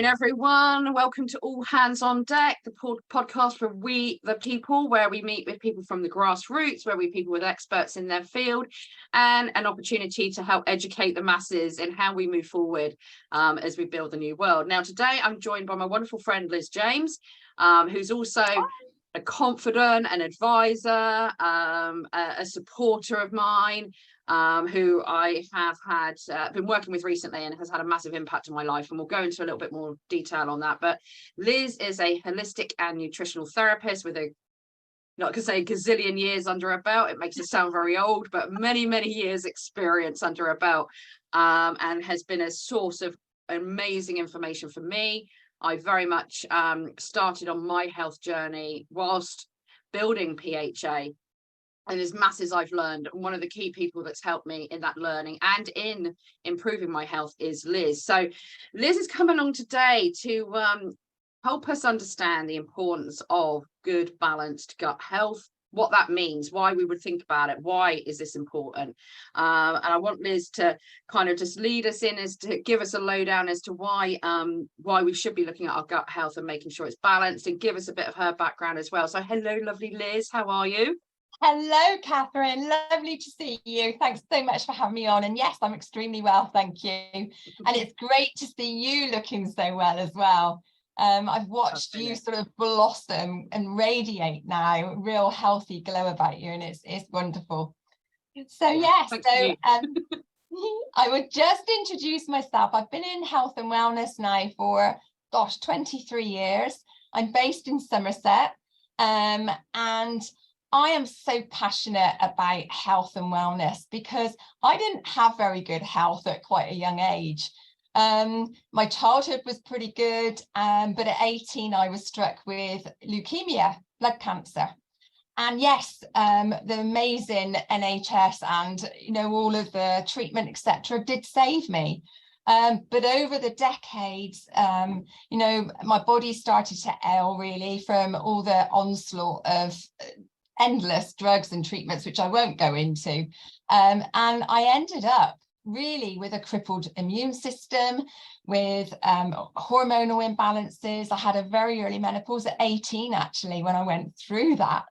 everyone. Welcome to All Hands on Deck, the podcast for We the People, where we meet with people from the grassroots, where we people with experts in their field, and an opportunity to help educate the masses in how we move forward as we build the new world. Now, today I'm joined by my wonderful friend Liz James, who's also a confidant, an advisor, a supporter of mine, who I have been working with recently and has had a massive impact on my life, and we'll go into a little bit more detail on that. But Liz is a holistic and nutritional therapist with not to say gazillion years under her belt. It makes her sound very old, but many years experience under her belt, and has been a source of amazing information for me. I very much started on my health journey whilst building PHA. And as much as I've learned, one of the key people that's helped me in that learning and in improving my health is Liz. So Liz is coming along today to help us understand the importance of good, balanced gut health, what that means, why we would think about it, why is this important? And I want Liz to kind of just lead us in, as to give us a lowdown as to why we should be looking at our gut health and making sure it's balanced, and give us a bit of her background as well. So hello, lovely Liz, how are you? Hello, Katherine. Lovely to see you. Thanks so much for having me on. And yes, I'm extremely well, thank you. And it's great to see you looking so well as well. I've watched you sort of blossom and radiate now, real healthy glow about you, and it's wonderful. So yes, I would just introduce myself. I've been in health and wellness now for 23 years. I'm based in Somerset, and I am so passionate about health and wellness because I didn't have very good health at quite a young age. My childhood was pretty good, but at 18 I was struck with leukemia, blood cancer. And yes, the amazing NHS and all of the treatment, etc., did save me. But over the decades, my body started to ail really from all the onslaught of endless drugs and treatments, which I won't go into. And I ended up really with a crippled immune system, with hormonal imbalances. I had a very early menopause at 18, actually, when I went through that.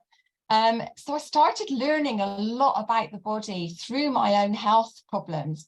So I started learning a lot about the body through my own health problems.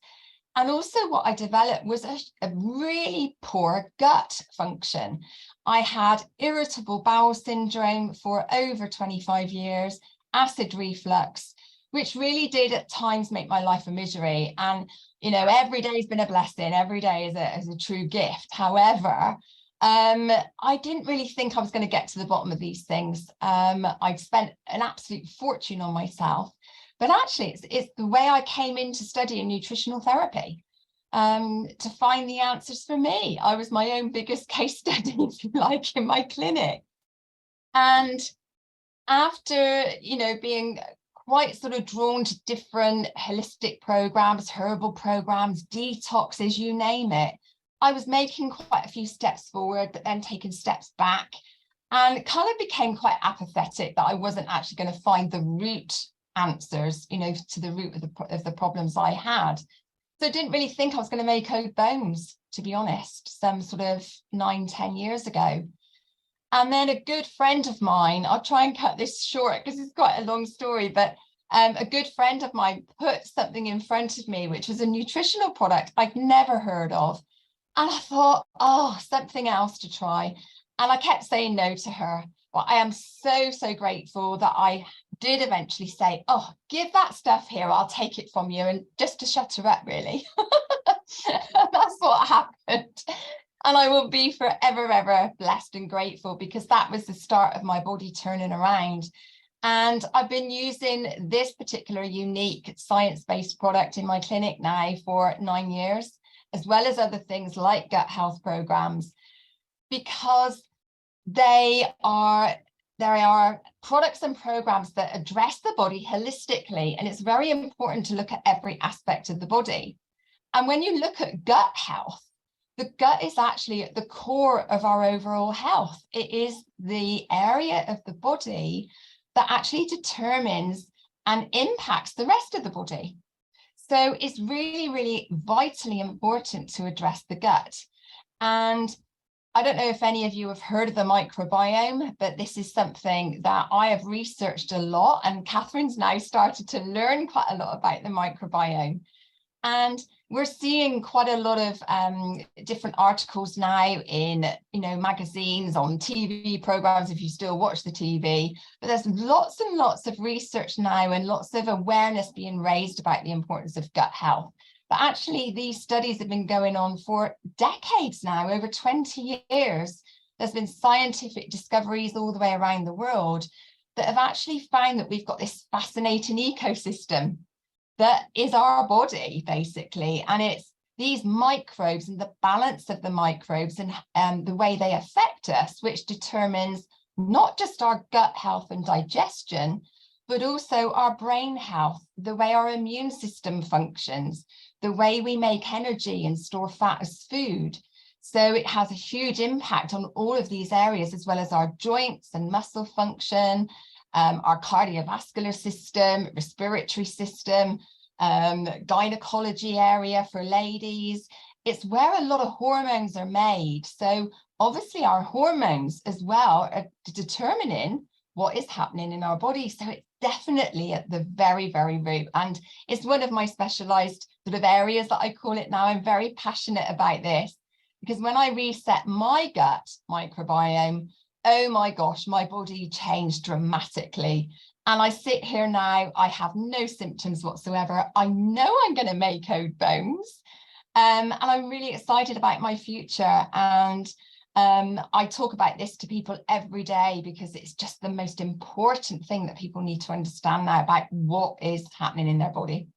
And also what I developed was a really poor gut function. I had irritable bowel syndrome for over 25 years, acid reflux, which really did at times make my life a misery. And, every day has been a blessing. Every day is a true gift. However, I didn't really think I was going to get to the bottom of these things. I'd spent an absolute fortune on myself. But actually, it's the way I came into studying nutritional therapy, to find the answers for me. I was my own biggest case study, if you like, in my clinic. And after, being quite sort of drawn to different holistic programs, herbal programs, detoxes, you name it, I was making quite a few steps forward, but then taking steps back, and kind of became quite apathetic that I wasn't actually going to find the root answers, to the root of the problems I had. So I didn't really think I was going to make old bones, to be honest, some sort of 9-10 years ago. And then a good friend of mine, I'll try and cut this short because it's quite a long story, but a good friend of mine put something in front of me, which was a nutritional product I'd never heard of. And I thought, something else to try. And I kept saying no to her. But I am so grateful that I did eventually say, give that stuff here, I'll take it from you, and just to shut her up, really. That's what happened. And I will be forever blessed and grateful, because that was the start of my body turning around. And I've been using this particular unique science-based product in my clinic now for 9 years, as well as other things like gut health programs, because there are products and programs that address the body holistically, and it's very important to look at every aspect of the body. And when you look at gut health, the gut is actually at the core of our overall health. It is the area of the body that actually determines and impacts the rest of the body. So it's really vitally important to address the gut. And I don't know if any of you have heard of the microbiome, but this is something that I have researched a lot, and Katherine's now started to learn quite a lot about the microbiome. And we're seeing quite a lot of different articles now in, magazines, on TV programs, if you still watch the TV. But there's lots and lots of research now and lots of awareness being raised about the importance of gut health. But actually, these studies have been going on for decades now, over 20 years. There's been scientific discoveries all the way around the world that have actually found that we've got this fascinating ecosystem that is our body, basically. And it's these microbes and the balance of the microbes and the way they affect us, which determines not just our gut health and digestion, but also our brain health, the way our immune system functions, the way we make energy and store fat as food. So it has a huge impact on all of these areas, as well as our joints and muscle function, our cardiovascular system, respiratory system, gynecology area for ladies. It's where a lot of hormones are made. So obviously our hormones as well are determining what is happening in our body. So it's definitely at the very, very root. And it's one of my specialized sort of areas that I call it now. I'm very passionate about this because when I reset my gut microbiome, oh my gosh, my body changed dramatically. And I sit here now, I have no symptoms whatsoever. I know I'm going to make old bones. And I'm really excited about my future. And I talk about this to people every day because it's just the most important thing that people need to understand now about what is happening in their body.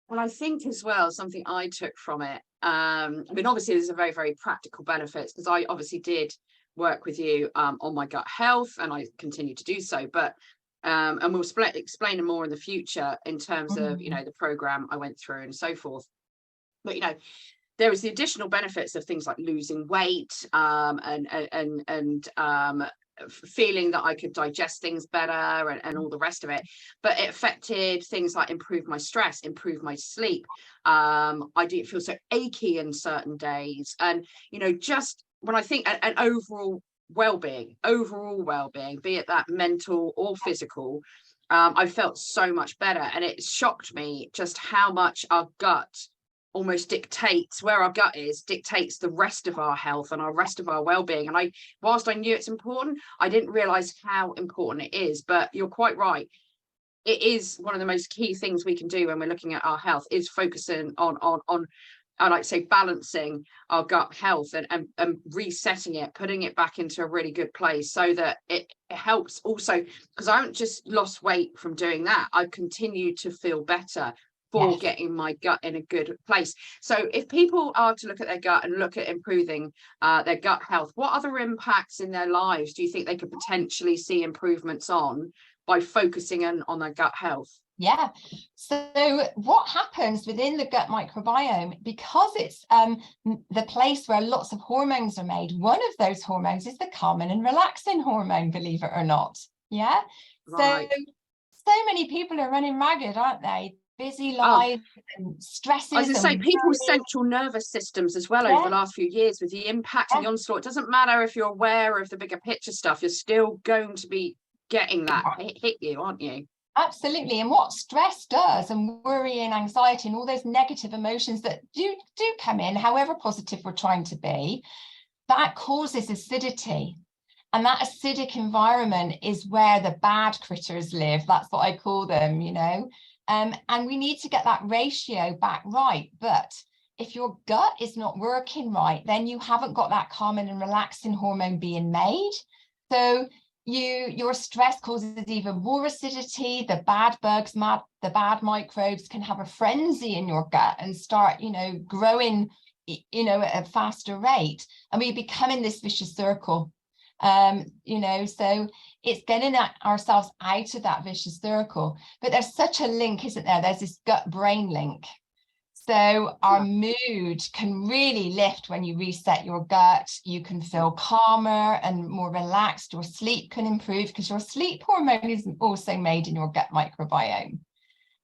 Well, I think as well, something I took from it, I mean, obviously there's a very, very practical benefits because I obviously did work with you on my gut health and I continue to do so, but and we'll explain more in the future in terms of, the program I went through and so forth. But, there was the additional benefits of things like losing weight and feeling that I could digest things better and all the rest of it. But it affected things like improve my stress, improve my sleep. I didn't feel so achy in certain days. And, just when I think an overall well-being, be it that mental or physical, I felt so much better. And it shocked me just how much our gut almost dictates where our gut is, dictates the rest of our health and our rest of our well-being. And whilst I knew it's important, I didn't realize how important it is. But you're quite right. It is one of the most key things we can do when we're looking at our health is focusing on I like to say balancing our gut health and resetting it, putting it back into a really good place so that it helps also, because I haven't just lost weight from doing that. I've continued to feel better for getting my gut in a good place. So if people are to look at their gut and look at improving their gut health, what other impacts in their lives do you think they could potentially see improvements on by focusing on their gut health? Yeah. So what happens within the gut microbiome, because it's the place where lots of hormones are made, one of those hormones is the calming and relaxing hormone, believe it or not. Yeah. Right. So many people are running ragged, aren't they? Busy lives and stresses. I was going to say people's central nervous systems as well over the last few years with the impact and the onslaught. It doesn't matter if you're aware of the bigger picture stuff, you're still going to be getting that hit you, aren't you? Absolutely. And what stress does, and worry and anxiety and all those negative emotions that do come in, however positive we're trying to be, that causes acidity. And that acidic environment is where the bad critters live. That's what I call them, and we need to get that ratio back right. But if your gut is not working right, then you haven't got that calming and relaxing hormone being made. So your stress causes even more acidity. The bad bugs, the bad microbes can have a frenzy in your gut and start, growing, at a faster rate. And we become in this vicious circle. So it's getting ourselves out of that vicious circle. But there's such a link, isn't there? There's this gut brain link. So our mood can really lift when you reset your gut. You can feel calmer and more relaxed. Your sleep can improve because your sleep hormone is also made in your gut microbiome.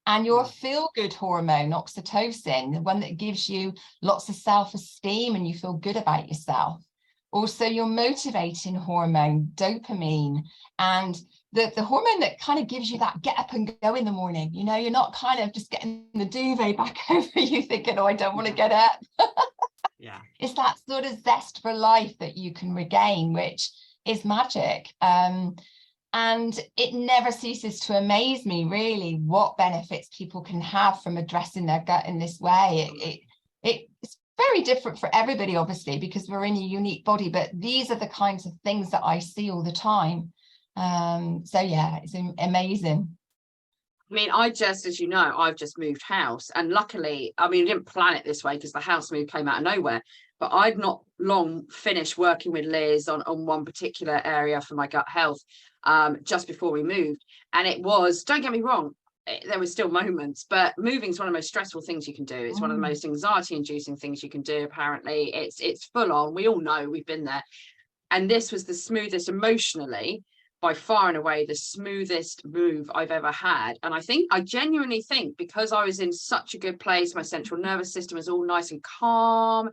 and your feel-good hormone, oxytocin, the one that gives you lots of self-esteem and you feel good about yourself. Also, your motivating hormone, dopamine, and the hormone that kind of gives you that get up and go in the morning. You know, you're not kind of just getting the duvet back over you thinking, oh, I don't want to get up. Yeah. It's that sort of zest for life that you can regain, which is magic. And it never ceases to amaze me, really, what benefits people can have from addressing their gut in this way. It's very different for everybody, obviously, because we're in a unique body, but these are the kinds of things that I see all the time. So yeah, it's amazing. I mean, as you know, I've just moved house, and luckily, I mean, I didn't plan it this way because the house move came out of nowhere, but I'd not long finished working with Liz on one particular area for my gut health just before we moved. And it was, don't get me wrong, there were still moments, but moving is one of the most stressful things you can do. It's one of the most anxiety inducing things you can do. Apparently it's full on. We all know, we've been there. And this was the smoothest emotionally, by far and away, the smoothest move I've ever had. And I genuinely think, because I was in such a good place, my central nervous system was all nice and calm,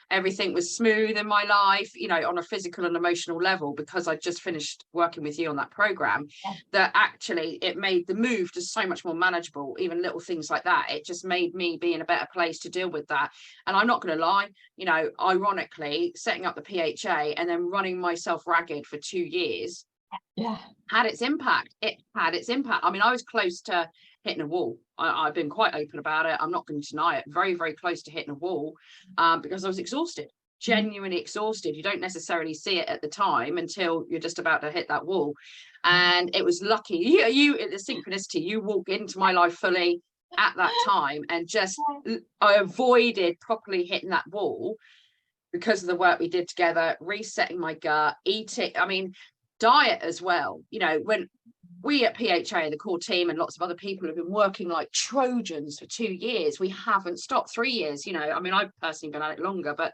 everything was smooth in my life, you know, on a physical and emotional level, because I just finished working with you on that program, that actually it made the move just so much more manageable. Even little things like that, it just made me be in a better place to deal with that. And I'm not going to lie, you know, ironically, setting up the PHA and then running myself ragged for 2 years had its impact. It had its impact. I mean, I was close to hitting a wall. I've been quite open about it. I'm not going to deny it. Very, very close to hitting a wall because I was exhausted, genuinely exhausted. You don't necessarily see it at the time until you're just about to hit that wall. And it was lucky. You the synchronicity, you walk into my life fully at that time, and just I avoided properly hitting that wall because of the work we did together, resetting my gut, eating. I mean, diet as well. You know, when we at PHA, the core team, and lots of other people have been working like Trojans for 2 years. We haven't stopped. 3 years, you know, I mean, I've personally been at it longer, but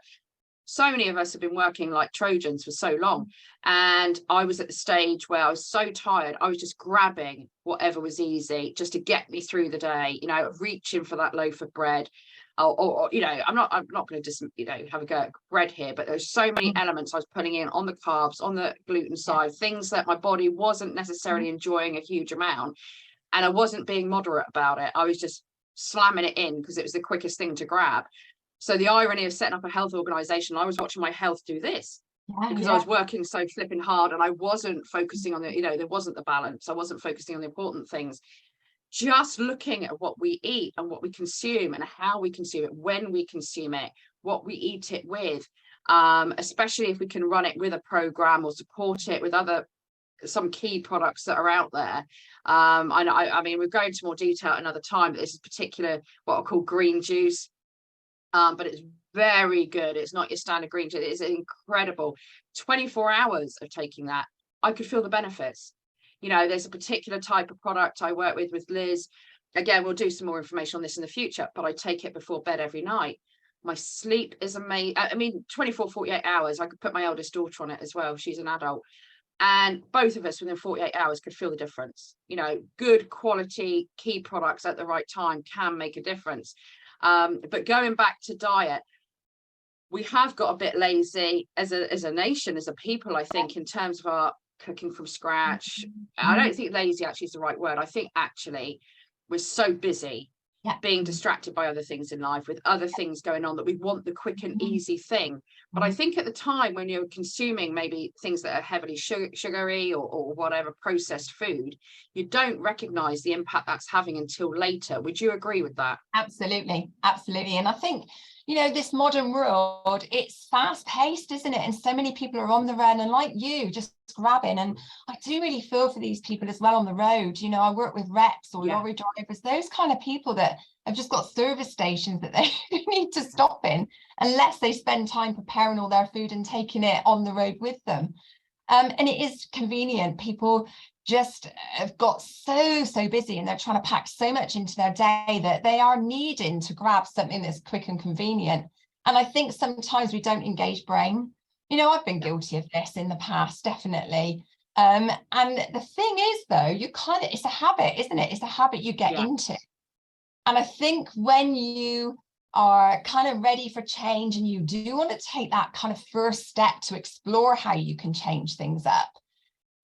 so many of us have been working like Trojans for so long. And I was at the stage where I was so tired, I was just grabbing whatever was easy just to get me through the day, you know, reaching for that loaf of bread. Or you know, I'm not going to just, you know, have a go at bread here, but there's so many elements I was putting in on the carbs, on the gluten side, things that my body wasn't necessarily enjoying a huge amount, and I wasn't being moderate about it. I was just slamming it in because it was the quickest thing to grab. So the irony of setting up a health organization, I was watching my health do this because I was working so flipping hard, and I wasn't focusing on the, you know, there wasn't the balance. I wasn't focusing on the important things. Just looking at what we eat and what we consume and how we consume it, when we consume it, what we eat it with, especially if we can run it with a program or support it with some key products that are out there. I mean, we'll go into more detail another time, but this is particular what I call green juice, but it's very good. It's not your standard green juice. It's incredible. 24 hours of taking that, I could feel the benefits. You know, there's a particular type of product I work with Liz. Again, we'll do some more information on this in the future, but I take it before bed every night. My sleep is amazing. I mean, 24, 48 hours, I could put my eldest daughter on it as well. She's an adult. And both of us within 48 hours could feel the difference. You know, good quality key products at the right time can make a difference. But going back to diet, we have got a bit lazy as a nation, as a people, I think, in terms of our cooking from scratch. I don't think lazy actually is the right word. I think actually we're so busy being distracted by other things in life, with other things going on, that we want the quick and easy thing. But I think at the time when you're consuming maybe things that are heavily sugary or whatever processed food, you don't recognize the impact that's having until later. Would you agree with that? Absolutely. And I think, you know, this modern world, it's fast paced, isn't it? And so many people are on the run, and like you, just grabbing. And I do really feel for these people as well on the road. You know, I work with reps or lorry drivers, those kind of people that have just got service stations that they need to stop in unless they spend time preparing all their food and taking it on the road with them. And it is convenient. People just have got so busy, and they're trying to pack so much into their day that they are needing to grab something that's quick and convenient. And I think sometimes we don't engage brain. You know, I've been guilty of this in the past, definitely. And the thing is, though, it's a habit, isn't it? It's a habit you get into. And I think when you are kind of ready for change and you do want to take that kind of first step to explore how you can change things up,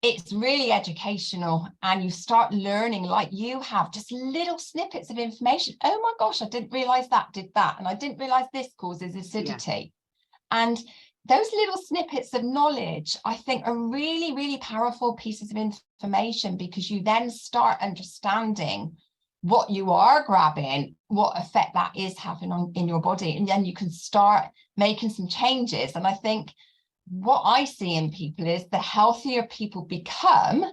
it's really educational, and you start learning, like you have, just little snippets of information. Oh my gosh, I didn't realize that did that, and I didn't realize this causes acidity. And those little snippets of knowledge, I think, are really, really powerful pieces of information, because you then start understanding what you are grabbing, what effect that is having on in your body, and then you can start making some changes. And I think what I see in people is the healthier people become,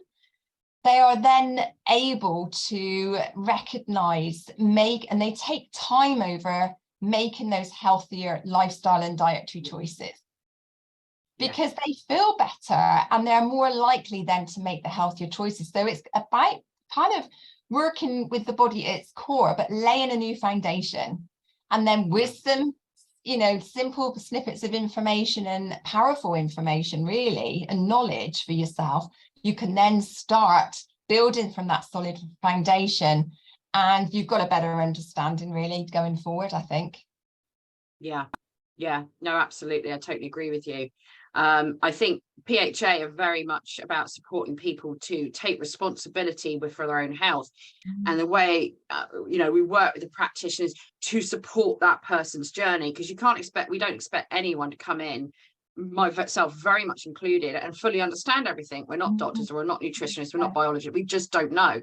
they are then able to recognize, and they take time over making those healthier lifestyle and dietary choices, because they feel better and they're more likely then to make the healthier choices. So it's about kind of working with the body at its core, but laying a new foundation, and then with some simple snippets of information and powerful information, really, and knowledge for yourself, you can then start building from that solid foundation, and you've got a better understanding really going forward, I think. No, absolutely, I totally agree with you. I think PHA are very much about supporting people to take responsibility for their own health. And the way we work with the practitioners to support that person's journey, because we don't expect anyone to come in, myself very much included, and fully understand everything. We're not doctors, or we're not nutritionists, we're not biologists, we just don't know.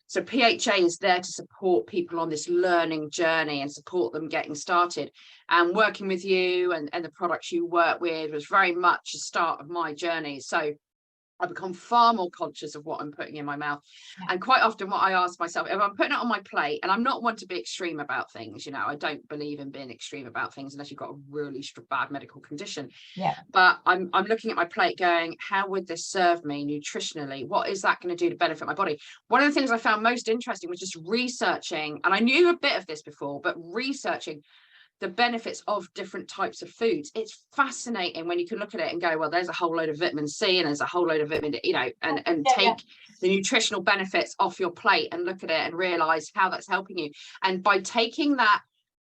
So PHA is there to support people on this learning journey and support them getting started. And working with you and the products you work with was very much the start of my journey. So I become far more conscious of what I'm putting in my mouth. And quite often what I ask myself, if I'm putting it on my plate, and I'm not one to be extreme about things, I don't believe in being extreme about things unless you've got a really bad medical condition. But I'm looking at my plate going, how would this serve me nutritionally? What is that going to do to benefit my body? One of the things I found most interesting was just researching, and I knew a bit of this before, but researching the benefits of different types of foods. It's fascinating when you can look at it and go, well, there's a whole load of vitamin C and there's a whole load of vitamin D, and take the nutritional benefits off your plate and look at it and realize how that's helping you. And by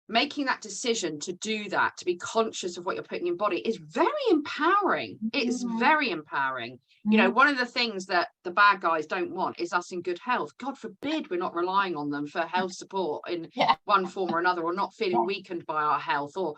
making that decision to do that, to be conscious of what you're putting in your body, is very empowering. It's very empowering. One of the things that the bad guys don't want is us in good health. God forbid we're not relying on them for health support in one form or another, or not feeling weakened by our health, or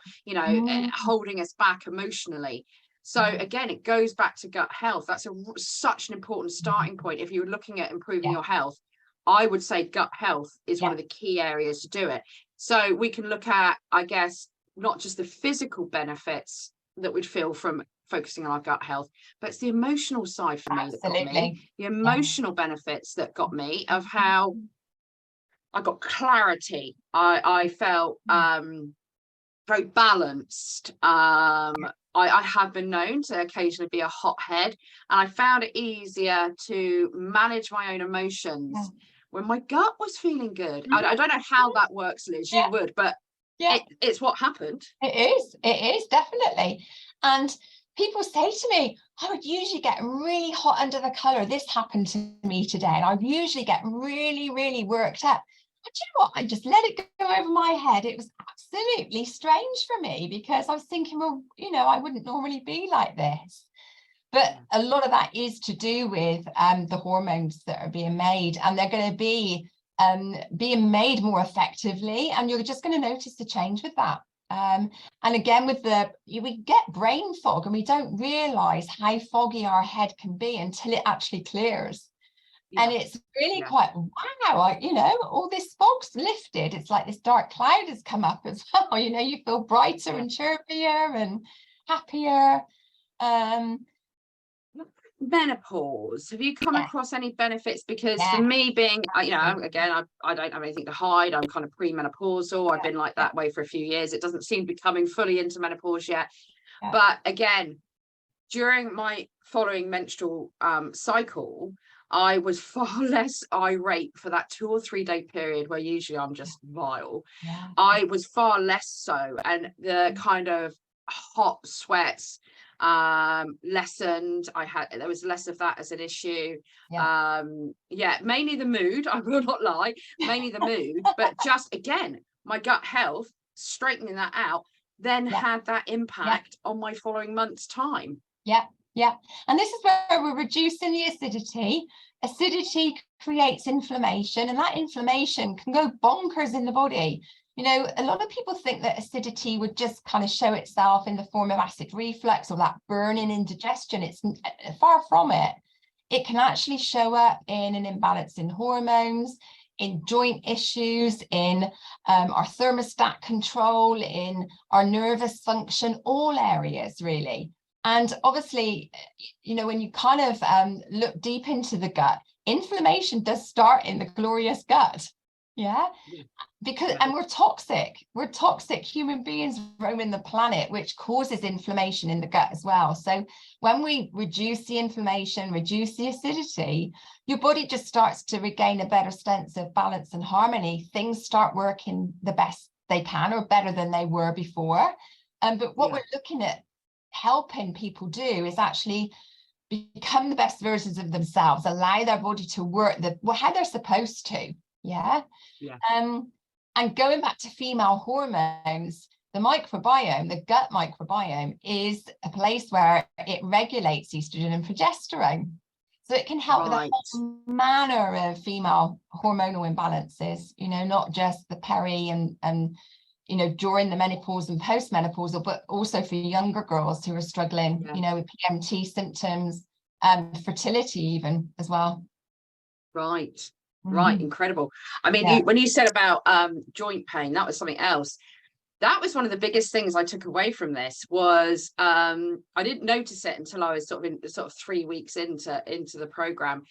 holding us back emotionally. So again, it goes back to gut health. That's such an important starting point. If you're looking at improving your health, I would say gut health is one of the key areas to do it. So we can look at, I guess, not just the physical benefits that we'd feel from focusing on our gut health, but it's the emotional side for me that got me. The emotional benefits that got me, of how I got clarity. I felt very balanced. I have been known to occasionally be a hothead, and I found it easier to manage my own emotions when my gut was feeling good. I don't know how that works, Liz, you would, but it's what happened. It is definitely. And people say to me, I would usually get really hot under the collar. This happened to me today, and I usually get really, really worked up. But you know what? I just let it go over my head. It was absolutely strange for me, because I was thinking, well, I wouldn't normally be like this. But a lot of that is to do with the hormones that are being made, and they're going to be being made more effectively, and you're just going to notice the change with that. And again, we get brain fog, and we don't realize how foggy our head can be until it actually clears. And it's really quite, wow, all this fog's lifted. It's like this dark cloud has come up as well. You feel brighter and chirpier and happier. Menopause, have you come across any benefits? Because for me, being again, I don't have anything to hide. I'm kind of premenopausal. I've been like that way for a few years. It doesn't seem to be coming fully into menopause yet. But again, during my following menstrual cycle, I was far less irate for that 2 or 3 day period where usually I'm just vile. I was far less so, and the kind of hot sweats, lessened. There was less of that as an issue. Yeah. Mainly the mood, I will not lie, mainly the mood, but just again, my gut health, straightening that out, then had that impact on my following month's time. Yeah. And this is where we're reducing the acidity. Acidity creates inflammation, and that inflammation can go bonkers in the body. You know, a lot of people think that acidity would just kind of show itself in the form of acid reflux or that burning indigestion. It's far from it. It can actually show up in an imbalance in hormones, in joint issues, in our thermostat control, in our nervous function, all areas really. And obviously, you know, when you kind of look deep into the gut, inflammation does start in the glorious gut. Because and we're toxic human beings roaming the planet, which causes inflammation in the gut as well. So when we reduce the inflammation, reduce the acidity, your body just starts to regain a better sense of balance and harmony. Things start working the best they can, or better than they were before. But what we're looking at helping people do is actually become the best versions of themselves, allow their body to work how they're supposed to. And going back to female hormones, the microbiome, the gut microbiome, is a place where it regulates estrogen and progesterone. So it can help with a whole manner of female hormonal imbalances, you know, not just the peri and you know, during the menopause and postmenopausal, but also for younger girls who are struggling, you know, with PMT symptoms, fertility even as well. Right. Incredible. I mean, when you said about joint pain, that was something else. That was one of the biggest things I took away from this was I didn't notice it until I was sort of 3 weeks into the program.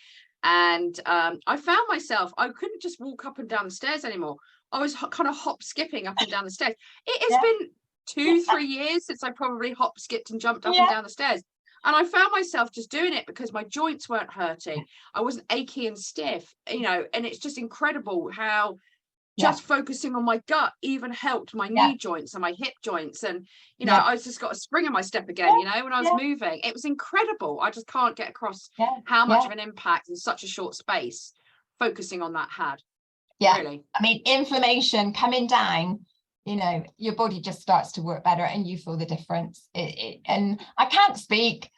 And I found myself, I couldn't just walk up and down the stairs anymore. I was kind of hop skipping up and down the stairs. It has been 2-3 years since I probably hop skipped and jumped up and down the stairs. And I found myself just doing it because my joints weren't hurting. I wasn't achy and stiff, you know, and it's just incredible how just focusing on my gut even helped my knee joints and my hip joints. And, you know, I just got a spring in my step again, you know, when I was moving. It was incredible. I just can't get across how much of an impact in such a short space focusing on that had. Really. I mean, inflammation coming down, you know, your body just starts to work better and you feel the difference. And I can't speak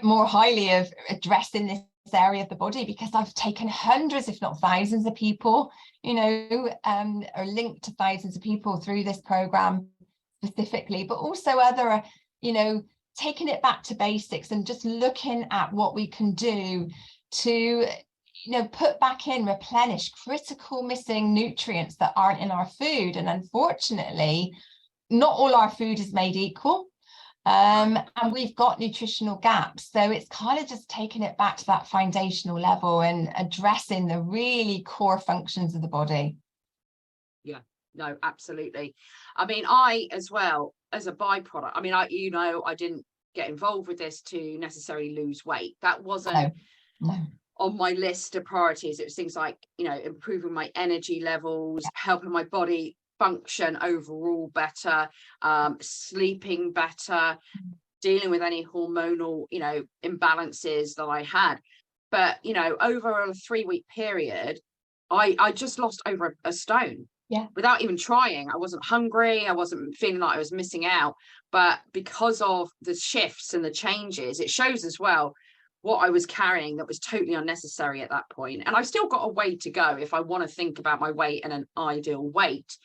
more highly of addressing this area of the body because I've taken hundreds, if not thousands of people, you know, are linked to thousands of people through this program specifically, but also other, you know, taking it back to basics and just looking at what we can do to, you know, put back in, replenish critical missing nutrients that aren't in our food. And unfortunately, not all our food is made equal. And we've got nutritional gaps. So it's kind of just taking it back to that foundational level and addressing the really core functions of the body. Yeah, no, absolutely. I mean, I as well, as a byproduct, I mean, I didn't get involved with this to necessarily lose weight. That wasn't on my list of priorities. It was things like, you know, improving my energy levels, helping my body function overall better, sleeping better, dealing with any hormonal, you know, imbalances that I had. But, you know, over a 3-week period, I just lost over a stone. Without even trying. I wasn't hungry. I wasn't feeling like I was missing out. But because of the shifts and the changes, it shows as well what I was carrying that was totally unnecessary at that point. And I've still got a way to go if I want to think about my weight and an ideal weight,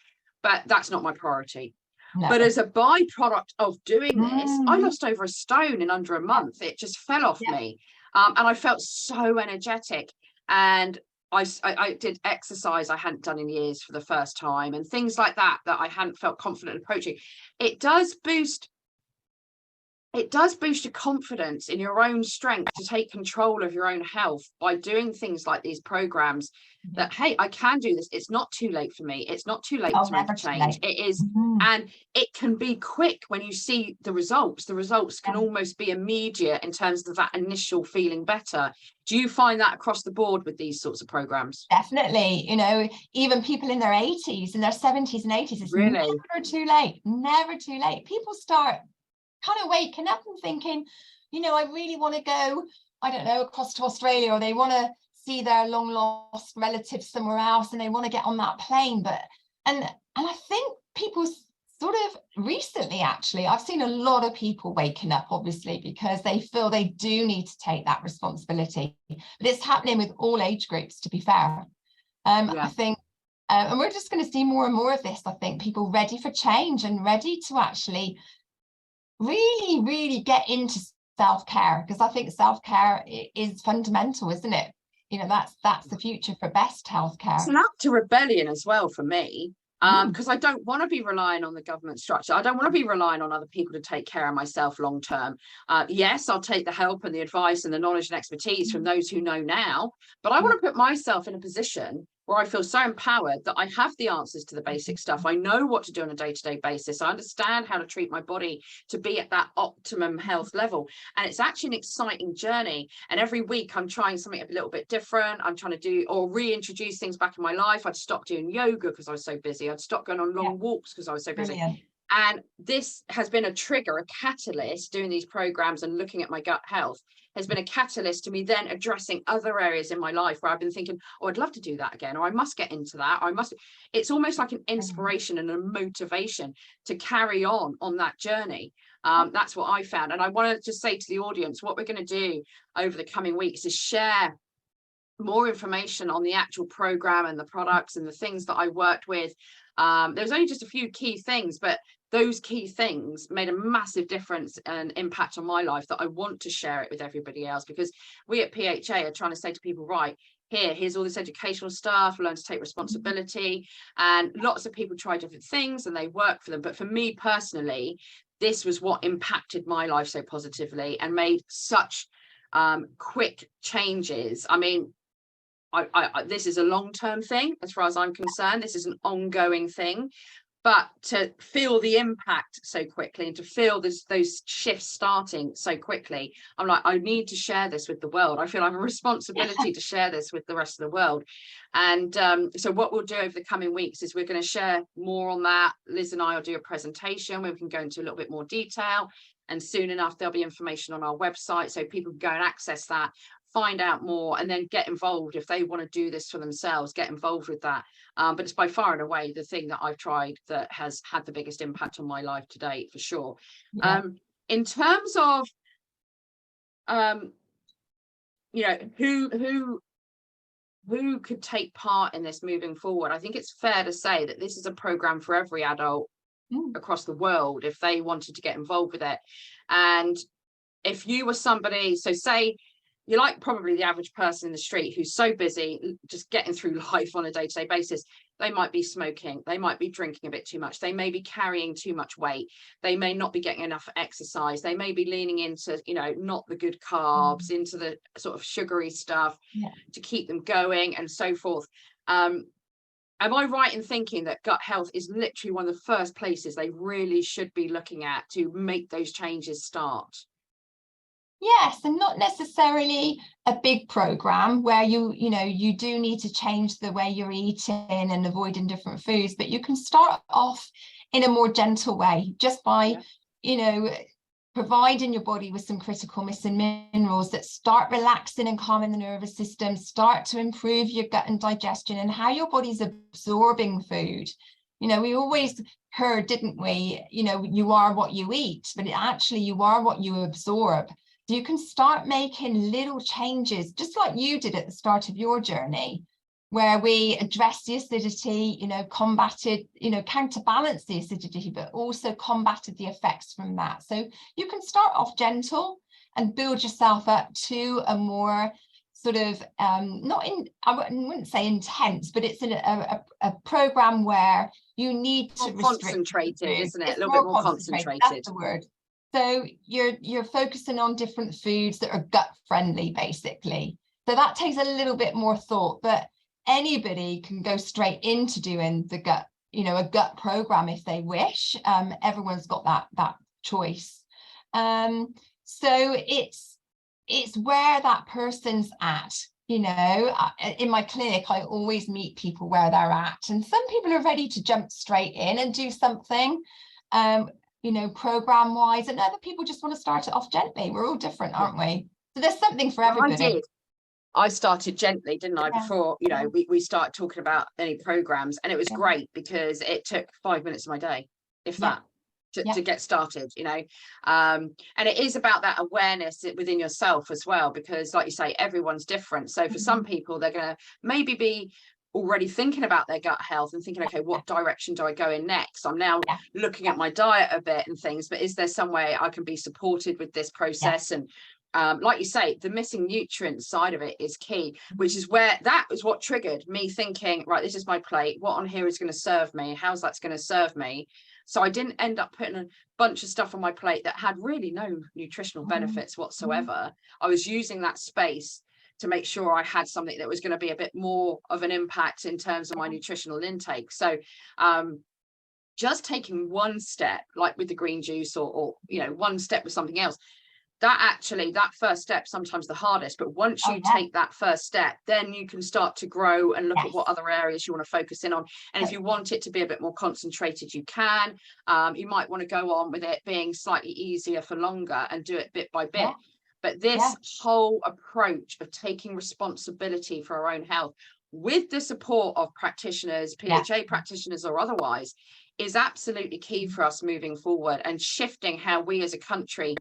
but that's not my priority. But as a byproduct of doing this, I lost over a stone in under a month. It just fell off me. And I felt so energetic. And I did exercise I hadn't done in years for the first time, and things like that I hadn't felt confident approaching. It does boost your confidence in your own strength to take control of your own health by doing things like these programs that, hey, I can do this. It's not too late for me. It's not too late to make a change. It is. And it can be quick when you see the results. The results can almost be immediate in terms of that initial feeling better. Do you find that across the board with these sorts of programs? Definitely. You know, even people in their 80s, in their 70s and 80s, it's never too late. Never too late. People start kind of waking up and thinking, you know, I really want to go, I don't know, across to Australia, or they want to see their long lost relatives somewhere else and they want to get on that plane. But and I think people sort of recently, actually, I've seen a lot of people waking up, obviously, because they feel they do need to take that responsibility. But it's happening with all age groups, to be fair. I think, and we're just going to see more and more of this, I think, people ready for change and ready to actually really, really get into self-care, because I think self-care is fundamental, isn't it? You know, that's the future for best healthcare. It's an act to rebellion as well for me. Because I don't want to be relying on the government structure. I don't want to be relying on other people to take care of myself long term. Yes, I'll take the help and the advice and the knowledge and expertise from those who know now, but I want to put myself in a position where I feel so empowered that I have the answers to the basic stuff. I know what to do on a day-to-day basis. I understand how to treat my body to be at that optimum health level. And it's actually an exciting journey. And every week I'm trying something a little bit different. I'm trying to do or reintroduce things back in my life. I'd stopped doing yoga because I was so busy. I'd stopped going on long walks because I was so busy. Brilliant. And this has been a trigger, a catalyst, doing these programs and looking at my gut health has been a catalyst to me then addressing other areas in my life where I've been thinking, oh, I'd love to do that again, or I must get into that. It's almost like an inspiration and a motivation to carry on that journey. That's what I found. And I want to just say to the audience, what we're going to do over the coming weeks is share more information on the actual program and the products and the things that I worked with. There's only just a few key things, but those key things made a massive difference and impact on my life that I want to share it with everybody else, because we at PHA are trying to say to people, right, here's all this educational stuff, learn to take responsibility. And lots of people try different things and they work for them. But for me personally, this was what impacted my life so positively and made such quick changes. I mean, this is a long-term thing as far as I'm concerned. This is an ongoing thing, but to feel the impact so quickly and to feel those shifts starting so quickly, I'm like, I need to share this with the world. I feel I have a responsibility to share this with the rest of the world. And so what we'll do over the coming weeks is we're going to share more on that. Liz and I will do a presentation where we can go into a little bit more detail, and soon enough there'll be information on our website so people can go and access that, find out more, and then get involved if they want to do this for themselves, get involved with that. But it's by far and away the thing that I've tried that has had the biggest impact on my life to date, for sure. In terms of you know, who could take part in this moving forward, I think it's fair to say that this is a program for every adult across the world if they wanted to get involved with it. And if you were somebody, so say you're like probably the average person in the street who's so busy just getting through life on a day-to-day basis, they might be smoking, they might be drinking a bit too much, they may be carrying too much weight, they may not be getting enough exercise, they may be leaning into, you know, not the good carbs, into the sort of sugary stuff to keep them going and so forth. Am I right in thinking that gut health is literally one of the first places they really should be looking at to make those changes start? Yes, and not necessarily a big program where you do need to change the way you're eating and avoiding different foods, but you can start off in a more gentle way just by, you know, providing your body with some critical missing minerals that start relaxing and calming the nervous system, start to improve your gut and digestion and how your body's absorbing food. You know, we always heard, didn't we, you know, you are what you eat, but actually you are what you absorb. So you can start making little changes, just like you did at the start of your journey, where we addressed the acidity, you know, combated, you know, counterbalanced the acidity, but also combated the effects from that. So you can start off gentle and build yourself up to a more sort of, I wouldn't say intense, but it's a program where you need to concentrated, isn't it? A little bit more concentrated. That's the word. So you're focusing on different foods that are gut friendly, basically. So that takes a little bit more thought, but anybody can go straight into doing the gut, you know, a gut program if they wish. Everyone's got that choice. So it's where that person's at. You know, in my clinic, I always meet people where they're at, and some people are ready to jump straight in and do something. you know, program wise, and other people just want to start it off gently. We're all different, aren't we? So there's something for everybody. I started gently, didn't I, before, you know, we started talking about any programs, and it was great because it took 5 minutes of my day, if that, to get started, you know. And it is about that awareness within yourself as well, because like you say, everyone's different. So for some people, they're going to maybe be already thinking about their gut health and thinking, okay, what direction do I go in next? I'm now looking at my diet a bit and things, but is there some way I can be supported with this process? And like you say, the missing nutrients side of it is key, which is where that was what triggered me thinking, right, this is my plate. What on here is going to serve me? How's that's going to serve me? So I didn't end up putting a bunch of stuff on my plate that had really no nutritional benefits whatsoever. I was using that space to make sure I had something that was going to be a bit more of an impact in terms of my nutritional intake. So just taking one step, like with the green juice, or you know, one step with something else, that first step sometimes the hardest, but once you take that first step, then you can start to grow and look at what other areas you want to focus in on. And if you want it to be a bit more concentrated, you can. You might want to go on with it being slightly easier for longer and do it bit by bit. But this whole approach of taking responsibility for our own health with the support of practitioners, PHA practitioners or otherwise, is absolutely key for us moving forward and shifting how we as a country,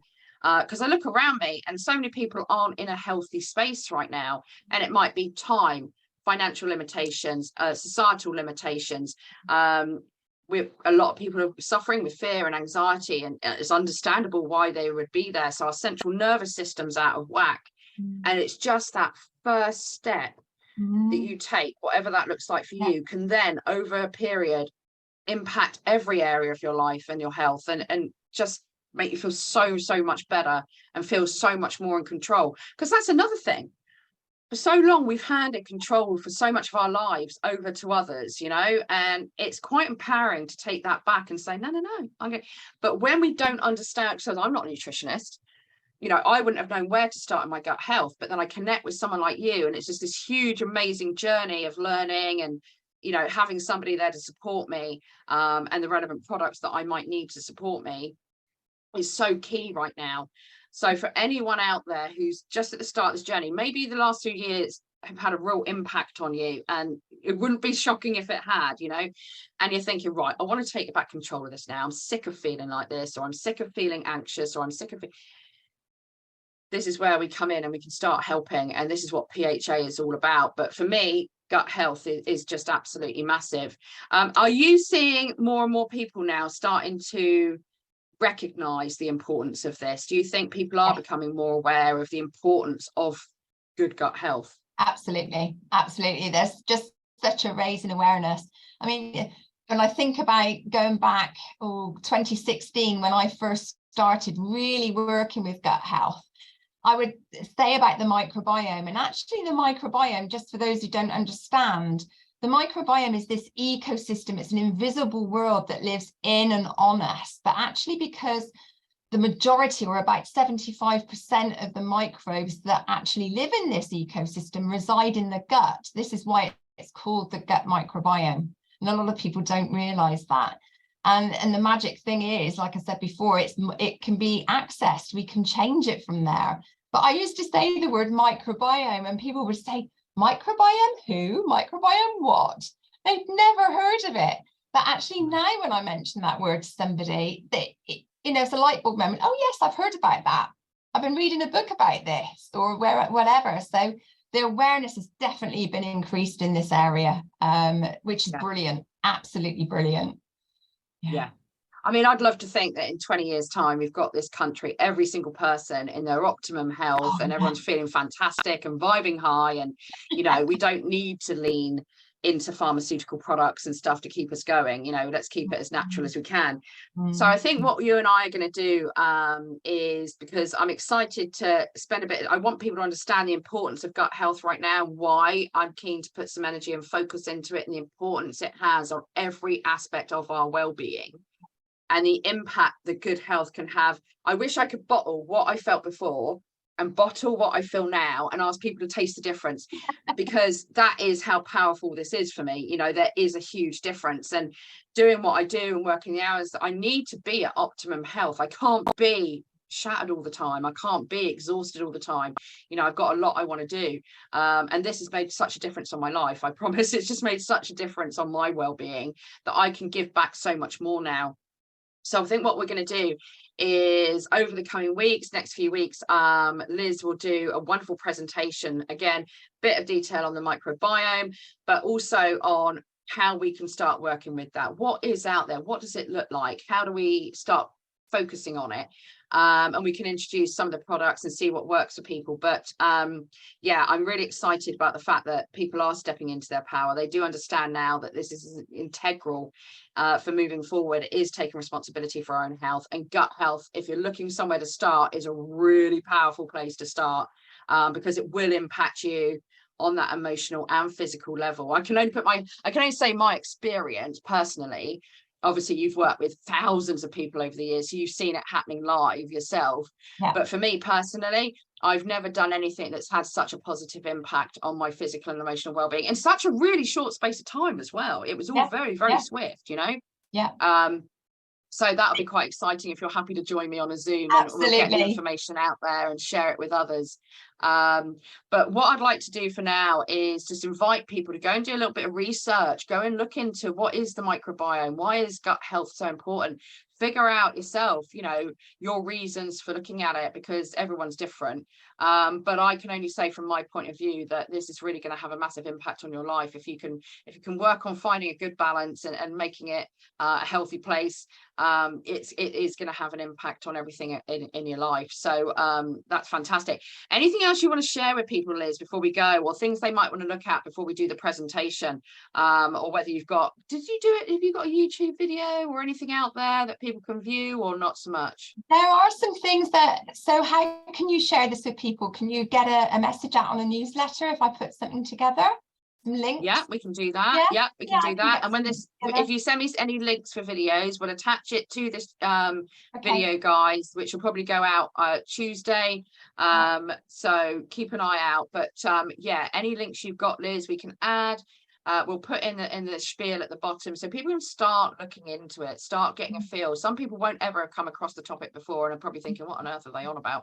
because I look around me and so many people aren't in a healthy space right now, and it might be time, financial limitations, societal limitations. A lot of people are suffering with fear and anxiety, and it's understandable why they would be there. So our central nervous system's out of whack, and it's just that first step that you take, whatever that looks like for you, can then over a period impact every area of your life and your health, and just make you feel so much better and feel so much more in control. Because that's another thing, for so long we've handed control for so much of our lives over to others, you know, and it's quite empowering to take that back and say, no, I'm going. But when we don't understand, so I'm not a nutritionist, you know, I wouldn't have known where to start in my gut health, but then I connect with someone like you, and it's just this huge amazing journey of learning and, you know, having somebody there to support me, and the relevant products that I might need to support me is so key right now. So for anyone out there who's just at the start of this journey, maybe the last 2 years have had a real impact on you, and it wouldn't be shocking if it had, you know, and you're thinking, right, I want to take back control of this now. I'm sick of feeling like this, or I'm sick of feeling anxious, or I'm sick of it. This is where we come in and we can start helping. And this is what PHA is all about. But for me, gut health is just absolutely massive. Are you seeing more and more people now starting to recognize the importance of this? Do you think people are becoming more aware of the importance of good gut health? Absolutely. There's just such a raise in awareness. I mean, when I think about going back 2016, when I first started really working with gut health, I would say about the microbiome. And actually the microbiome, just for those who don't understand, the microbiome is this ecosystem. It's an invisible world that lives in and on us. But actually, because the majority, or about 75% of the microbes that actually live in this ecosystem reside in the gut. This is why it's called the gut microbiome. And a lot of people don't realize that. And the magic thing is, like I said before, it can be accessed. We can change it from there. But I used to say the word microbiome, and people would say, microbiome who? Microbiome what? They've never heard of it. But actually now when I mention that word to somebody, you know, it's a light bulb moment. Oh yes, I've heard about that. I've been reading a book about this, or whatever. So the awareness has definitely been increased in this area, which is brilliant. Absolutely brilliant. Yeah. I mean, I'd love to think that in 20 years' time, we've got this country, every single person in their optimum health, and everyone's feeling fantastic and vibing high. And, you know, we don't need to lean into pharmaceutical products and stuff to keep us going. You know, let's keep it as natural as we can. So I think what you and I are going to do is, because I'm excited to spend a bit, I want people to understand the importance of gut health right now, why I'm keen to put some energy and focus into it, and the importance it has on every aspect of our well-being, and the impact that good health can have. I wish I could bottle what I felt before and bottle what I feel now and ask people to taste the difference, because that is how powerful this is for me. You know, there is a huge difference, and doing what I do and working the hours that I need to be at optimum health. I can't be shattered all the time. I can't be exhausted all the time. You know, I've got a lot I want to do. And this has made such a difference on my life. I promise it's just made such a difference on my well-being that I can give back so much more now. So I think what we're going to do is over the coming weeks, next few weeks, Liz will do a wonderful presentation. Again, bit of detail on the microbiome, but also on how we can start working with that. What is out there? What does it look like? How do we start focusing on it? And we can introduce some of the products and see what works for people. But yeah, I'm really excited about the fact that people are stepping into their power. They do understand now that this is integral for moving forward. It is taking responsibility for our own health, and gut health, if you're looking somewhere to start, is a really powerful place to start, because it will impact you on that emotional and physical level. I can only say my experience personally. Obviously, you've worked with thousands of people over the years, so you've seen it happening live yourself. Yeah. But for me personally, I've never done anything that's had such a positive impact on my physical and emotional well-being in such a really short space of time as well. It was all very, very swift, you know. So that'll be quite exciting if you're happy to join me on a Zoom. Absolutely. And we'll get the information out there and share it with others. But what I'd like to do for now is just invite people to go and do a little bit of research, go and look into what is the microbiome, why is gut health so important, figure out yourself, you know, your reasons for looking at it, because everyone's different. But I can only say from my point of view that this is really going to have a massive impact on your life if you can work on finding a good balance and making it a healthy place. It is going to have an impact on everything in your life. So that's fantastic. Anything else you want to share with people, Liz, before we go, or things they might want to look at before we do the presentation, or whether have you got a YouTube video or anything out there that people can view, or not so much? There are some things so how can you share this with people? Can you get a message out on a newsletter if I put something together? Some links? Yeah, we can do that. Yeah, we can do that. And when if you send me any links for videos, we'll attach it to this video, guys, which will probably go out Tuesday. So keep an eye out. But yeah, any links you've got, Liz, we can add. We'll put in the spiel at the bottom, so people can start looking into it, start getting a feel. Some people won't ever have come across the topic before and are probably thinking, what on earth are they on about?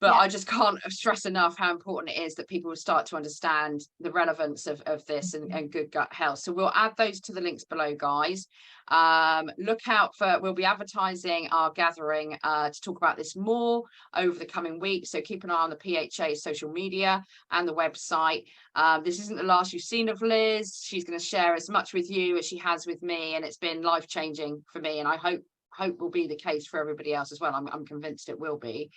But I just can't stress enough how important it is that people start to understand the relevance of this and good gut health. So we'll add those to the links below, guys. Look out for, we'll be advertising our gathering to talk about this more over the coming weeks. So keep an eye on the PHA social media and the website. This isn't the last you've seen of Liz. She's going to share as much with you as she has with me, and it's been life-changing for me, and I hope will be the case for everybody else as well. I'm convinced it will be.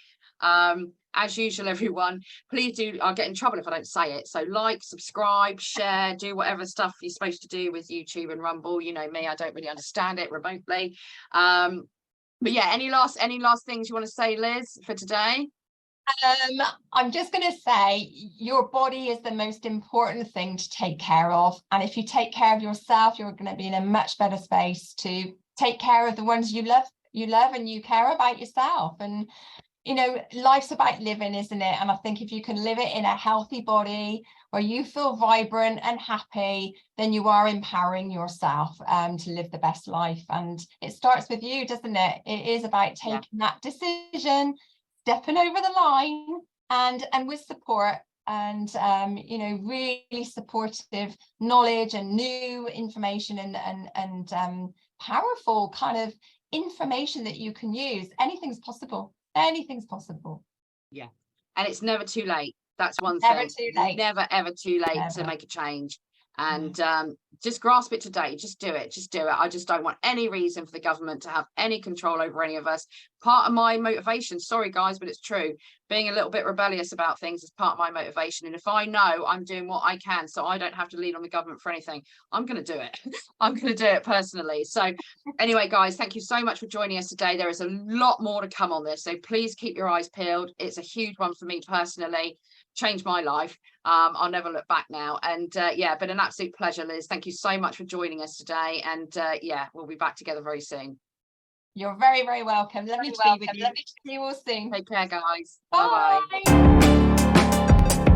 As usual, everyone, please do, I'll get in trouble if I don't say it, so like, subscribe, share, do whatever stuff you're supposed to do with YouTube and Rumble. You know me, I don't really understand it remotely. But yeah, any last things you want to say, Liz, for today? I'm just going to say your body is the most important thing to take care of, and if you take care of yourself, you're going to be in a much better space to take care of the ones you love and you care about yourself. And you know, life's about living, isn't it? And I think if you can live it in a healthy body where you feel vibrant and happy, then you are empowering yourself to live the best life. And it starts with you, doesn't it? It is about taking that decision, stepping over the line, and with support and you know, really supportive knowledge and new information and powerful kind of information that you can use. Anything's possible. Yeah, and it's never too late. That's one thing. Never ever too late to make a change. And just grasp it today. Just do it. I just don't want any reason for the government to have any control over any of us. Part of my motivation, sorry guys, but it's true, being a little bit rebellious about things is part of my motivation. And if I know I'm doing what I can so I don't have to lean on the government for anything, I'm going to do it. I'm going to do it personally. So anyway, guys, thank you so much for joining us today. There is a lot more to come on this, so please keep your eyes peeled. It's a huge one for me personally. Changed my life. I'll never look back now. And yeah, been an absolute pleasure, Liz. Thank you so much for joining us today. And yeah, we'll be back together very soon. You're very, very welcome. Lovely to be with you. See you all soon. Take care, guys. Bye. Bye-bye.